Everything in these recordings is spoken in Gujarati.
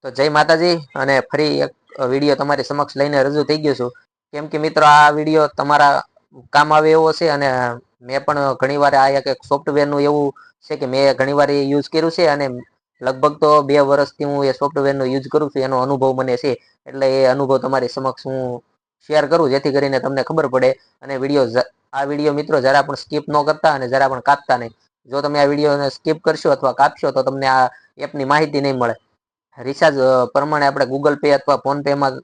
તો જય માતાજી અને ફરી એક વિડીયો તમારી સમક્ષ લઈને રજૂ થઈ ગયો છું. કેમ કે મિત્રો આ વિડીયો તમારા કામ આવે એવો છે અને મેં પણ ઘણીવાર આ એક સોફ્ટવેરનું એવું છે કે મેં ઘણીવાર એ યુઝ કર્યું છે અને લગભગ તો 2 વર્ષથી હું એ સોફ્ટવેરનો યુઝ કરું છું. એનો અનુભવ મને છે, એટલે એ અનુભવ તમારી સમક્ષ હું શેર કરું જેથી કરીને તમને ખબર પડે. અને આ વિડીયો મિત્રો જરા પણ સ્કીપ ન કરતા અને જરા પણ કાપતા નહીં. જો તમે આ વિડીયોને સ્કીપ કરશો અથવા કાપશો તો તમને આ એપની માહિતી નહીં મળે. રિચાર્જ પ્રમાણે આપણે ગૂગલ પે અથવા ફોન પે માં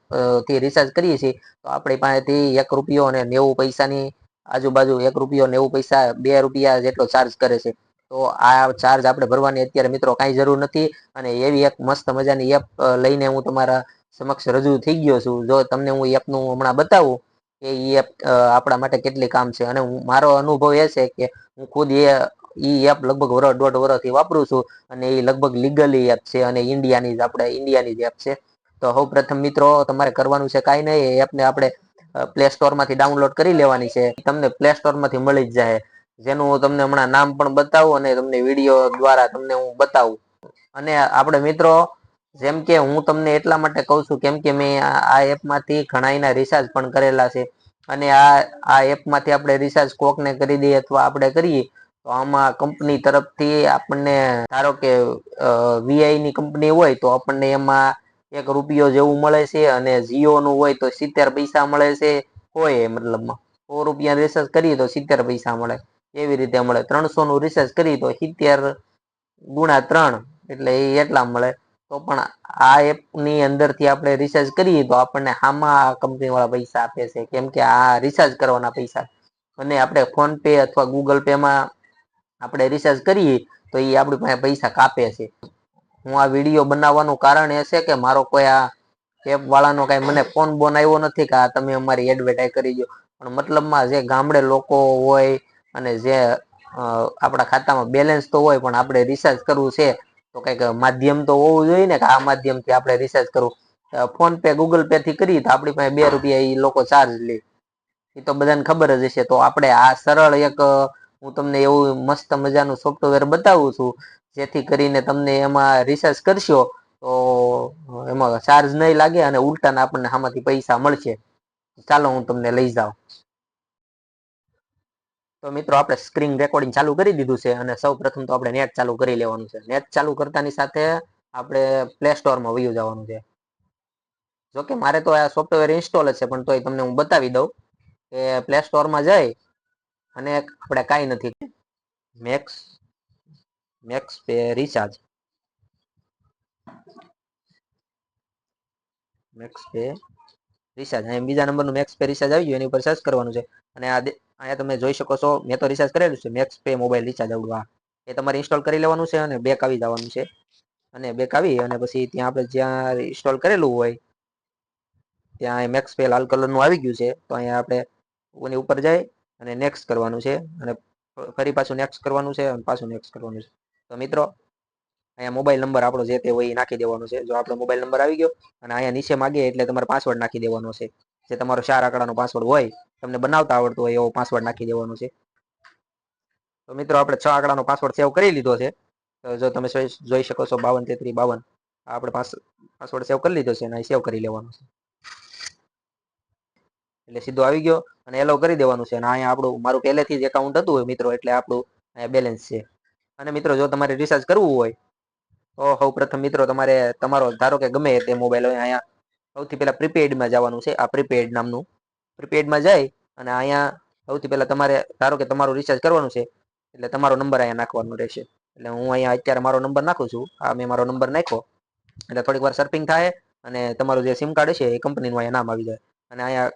થી રિચાર્જ કરીએ છીએ તો આપણી પાસેથી 1 રૂપિયો અને 90 પૈસાની આજુબાજુ 1 રૂપિયો 90 પૈસા 2 રૂપિયા જેટલો ચાર્જ કરે છે. તો આ ચાર્જ આપણે ભરવાની અત્યારે મિત્રો કાંઈ જરૂર નથી. અને એવી એક મસ્ત મજાની એપ લઈને હું તમારા સમક્ષ રજૂ થઈ ગયો છું. જો તમને હું એપનું હમણાં બતાવું કે એ એપ આપણા માટે કેટલી કામ છે. અને મારો અનુભવ એ છે કે હું ખુદ એપ લગભગ વર્ષ 1.5 વર્ષથી વાપરું છું. અને એ લગભગ લીગલી એપ છે અને ઇન્ડિયાની જ એપ છે. તો સૌ પ્રથમ મિત્રો તમારે કરવાનું છે કાંઈ નહીં, એ એપને આપણે પ્લે સ્ટોર માંથી ડાઉનલોડ કરી લેવાની છે. તમને પ્લે સ્ટોર માંથી મળી જ જાય, જેનું હું તમને હમણાં નામ પણ બતાવું અને તમને વિડીયો દ્વારા તમને હું બતાવું. અને આપણે મિત્રો જેમ કે હું તમને એટલા માટે કહું છું કેમ કે મેં આ એપમાંથી ઘણા એના રિચાર્જ પણ કરેલા છે. અને આ એપમાંથી આપણે રિચાર્જ કોકને કરી દઈએ અથવા આપણે કરીએ તો આમાં કંપની તરફથી આપણને ધારો કે વીઆઈ ની કંપની હોય તો આપણને એમાં 1 રૂપિયો જેવું મળે છે. અને જીઓ નું હોય તો 70 પૈસા મળે છે. હોય મતલબમાં 100 રૂપિયા રિચાર્જ કરીએ તો 70 પૈસા મળે. એવી રીતે મળે. 300 નું રિચાર્જ કરીએ તો 70 ગુણ્યા 3 એટલે એ એટલા મળે. તો પણ આ એપ ની અંદર થી આપણે રિચાર્જ કરીએ તો આપણને આમાં કંપની વાળા પૈસા આપે છે. કેમ કે આ રિચાર્જ કરવાના પૈસા. અને આપણે ફોન પે અથવા ગૂગલ પે માં આપણે રિચાર્જ કરીએ તો એ આપણી પાસે પૈસા કાપે છે. હું આ વિડીયો બનાવવાનું કારણ એ છે કે મારો કોઈ આ એપ વાળાનો કઈ મને ફોન બોન આવ્યો નથી કે તમે અમારી એડવર્ટાઈઝ કરી દો. પણ મતલબમાં જે ગામડે લોકો હોય અને જે આપણા ખાતામાં બેલેન્સ તો હોય પણ આપણે રિચાર્જ કરવું છે તો કઈક માધ્યમ તો હોવું જોઈએ ને કે આ માધ્યમથી આપણે રિચાર્જ કરવું. ફોન પે ગૂગલ પે થી કરીએ તો આપણી પાસે 2 રૂપિયા એ લોકો ચાર્જ લે. એ તો બધાને ખબર જ હશે. તો આપણે આ સરળ એક હું તમને એવું મસ્ત મજાનું સોફ્ટવેર બતાવું છું જેથી કરીને તમને એમાં રિચાર્જ કરશો તો એમાં ચાર્જ નહીં લાગે અને ઉલટાના આપણને આમાંથી પૈસા મળશે. ચાલો હું તમને લઈ જાઉં. તો મિત્રો આપણે સ્ક્રીન રેકોર્ડિંગ ચાલુ કરી દીધું છે અને સૌ પ્રથમ તો આપણે નેટ ચાલુ કરી લેવાનું છે. નેટ ચાલુ કરતાની સાથે આપણે પ્લે સ્ટોરમાં વયું જવાનું છે. જોકે મારે તો આ સોફ્ટવેર ઇન્સ્ટોલ જ છે પણ તોય તમને હું બતાવી દઉં કે પ્લે સ્ટોરમાં જઈ અને આપણે કાંઈ નથી મેક્સ પે રિચાર્જ બીજા નંબરનું મેક્સ પે રિચાર્જ આવી ગયું એની ઉપર સર્ચ કરવાનું છે. અને અહીંયા તમે જોઈ શકો છો મેં તો રિચાર્જ કરેલું છે મેક્સ પે મોબાઈલ રિચાર્જ આવડું એ તમારે ઇન્સ્ટોલ કરી લેવાનું છે અને બેક આવી જવાનું છે. અને બેક આવી અને પછી ત્યાં આપણે જ્યાં ઇન્સ્ટોલ કરેલું હોય ત્યાં મેક્સ પે લાલ કલરનું આવી ગયું છે. તો અહીંયા આપણે એની ઉપર જાય અને નેક્સ્ટ કરવાનું છે અને ફરી પાછું નેક્સ્ટ કરવાનું છે અને પાછું નેક્સ્ટ કરવાનું છે. તો મિત્રો અહીંયા મોબાઈલ નંબર આપણો જે તે હોય એ નાખી દેવાનો છે. જો આપણો મોબાઈલ નંબર આવી ગયો અને અહીંયા નીચે માંગે એટલે તમારે પાસવર્ડ નાખી દેવાનો છે. જે તમારો 4 આંકડાનો પાસવર્ડ હોય તમને બનાવતા આવડતું હોય એવો પાસવર્ડ નાખી દેવાનો છે. તો મિત્રો આપણે 6 આંકડાનો પાસવર્ડ સેવ કરી લીધો છે. જો તમે જોઈ શકો છો 52 33 52 આપણે પાસવર્ડ સેવ કરી લીધો છે અને સેવ કરી લેવાનો છે. એટલે સીધો આવી ગયો અને એલો કરી દેવાનું છે. અને અહીંયા આપણું મારું પહેલેથી જ એકાઉન્ટ હતું મિત્રો એટલે આપણું અહીંયા બેલેન્સ છે. અને મિત્રો જો તમારે રિચાર્જ કરવું હોય તો સૌ પ્રથમ મિત્રો તમારે તમારો ધારો કે ગમે તે મોબાઈલ હોય અહીંયા સૌથી પહેલા પ્રીપેડમાં જવાનું છે. આ પ્રીપેડ નામનું પ્રીપેડમાં જાય અને અહીંયા સૌથી પહેલા તમારે ધારો કે તમારું રિચાર્જ કરવાનું છે એટલે તમારો નંબર અહીંયા નાખવાનો રહેશે. એટલે હું અહીંયા અત્યારે મારો નંબર નાખું છું. આ મેં મારો નંબર નાખ્યો એટલે થોડીક વાર સર્ફિંગ થાય અને તમારું જે સિમ કાર્ડ હશે એ કંપનીનું અહીંયા નામ આવી જાય. અને અહીંયા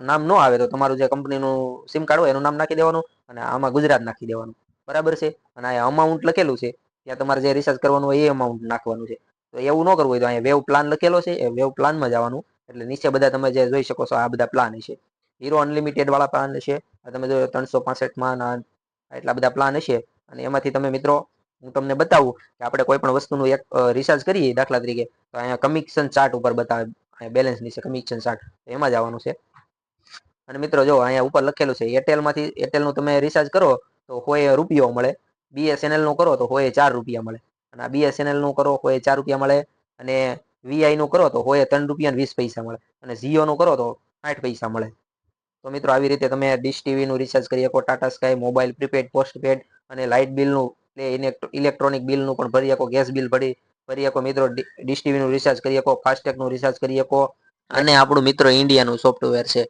નામ ન આવે તો તમારું જે કંપનીનું સિમ કાર્ડ હોય એનું નામ નાખી દેવાનું અને આમાં ગુજરાત નાખી દેવાનું. બરાબર છે. અને અહીંયા અમાઉન્ટ લખેલું છે ત્યાં તમારે જે રિચાર્જ કરવાનું હોય એ અમાઉન્ટ નાખવાનું છે. તો એવું ન કરવું હોય તો અહીંયા વેવ પ્લાન લખેલો છે એ વેવ પ્લાનમાં જવાનું એટલે નીચે બધા તમે જે જોઈ શકો છો આ બધા પ્લાન હશે. હીરો અનલિમિટેડ વાળા પ્લાન હશે. તમે જો 365માં એટલા બધા પ્લાન હશે અને એમાંથી તમે મિત્રો હું તમને બતાવું કે આપણે કોઈ પણ વસ્તુનું એક રિચાર્જ કરીએ દાખલા તરીકે તો અહીંયા કમિશન ચાર્ટ ઉપર બતાવે બેલેન્સ ની છે કમિશન ચાર્ટ એમાં જવાનું છે. અને મિત્રો જો અહીંયા ઉપર લખેલું છે એરટેલમાંથી એરટેલનું તમે રિચાર્જ કરો તો 100 રૂપિયો મળે. બીએસએનએલ નું કરો તો 100 4 રૂપિયા મળે. અને આ બીએસએનએલ નું કરો તો 4 રૂપિયા મળે અને વીઆઈ નું કરો તો હોય 3 રૂપિયા ને 20 પૈસા મળે, અને જીઓ નું કરો તો 60 પૈસા મળે. તો મિત્રો આવી રીતે તમે ડીશ ટીવી નું રિચાર્જ કરી શકો, Tata sky, mobile, prepaid, postpaid અને લાઇટ બિલનું, ઇલેક્ટ્રોનિક બિલનું પણ ભરી શકો, ગેસ બિલ ભરી શકો મિત્રો. ડીશ ટીવી નું રિચાર્જ કરી શકો, ફાસ્ટેગ નું રિચાર્જ કરી શકો. અને આપણું મિત્રો ઇન્ડિયાનું સોફ્ટવેર છે.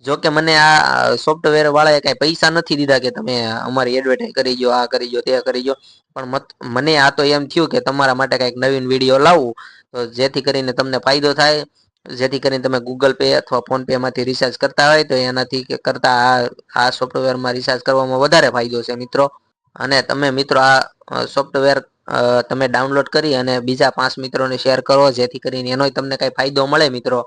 જો કે મને આ સોફ્ટવેર વાળાએ કઈ પૈસા નથી દીધા કે તમે અમારી એડવર્ટાઈઝ કરી ગયો, આ કરી ગયો, તે કરી ગયો. પણ મને આ તો એમ થયું કે તમારા માટે કઈક નવીન વિડીયો લાવવું, તો જેથી કરીને તમને ફાયદો થાય, જેથી કરીને તમે ગૂગલ પે અથવા ફોન પે માંથી રિચાર્જ કરતા હોય તો એનાથી કરતા આ સોફ્ટવેરમાં રિચાર્જ કરવામાં વધારે ફાયદો છે મિત્રો. અને તમે મિત્રો આ સોફ્ટવેર તમે ડાઉનલોડ કરી અને બીજા 5 મિત્રોને શેર કરો, જેથી કરીને એનો તમને કઈ ફાયદો મળે મિત્રો.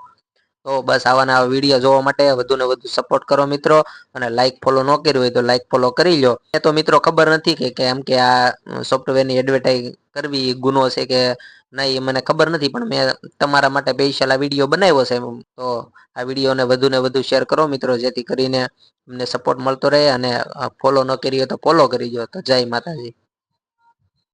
તો બસ આવા નવા વિડીયો જોવા માટે વધુ ને વધુ સપોર્ટ કરો મિત્રો. અને લાઈક ફોલો ન કર્યું હોય તો લાઈક ફોલો કરી લો. એ તો મિત્રો ખબર નથી કે કેમ કે આ સોફ્ટવેરની એડવર્ટાઈઝ કરવી ગુનો છે કે નહીં, એ મને ખબર નથી, પણ મેં તમારા માટે સ્પેશિયલ વિડીયો બનાવ્યો છે. તો આ વિડીયોને વધુ ને વધુ શેર કરો મિત્રો, જેથી કરીને અમને સપોર્ટ મળતો રહે. અને ફોલો ન કર્યો તો ફોલો કરી દો. તો જય માતાજી.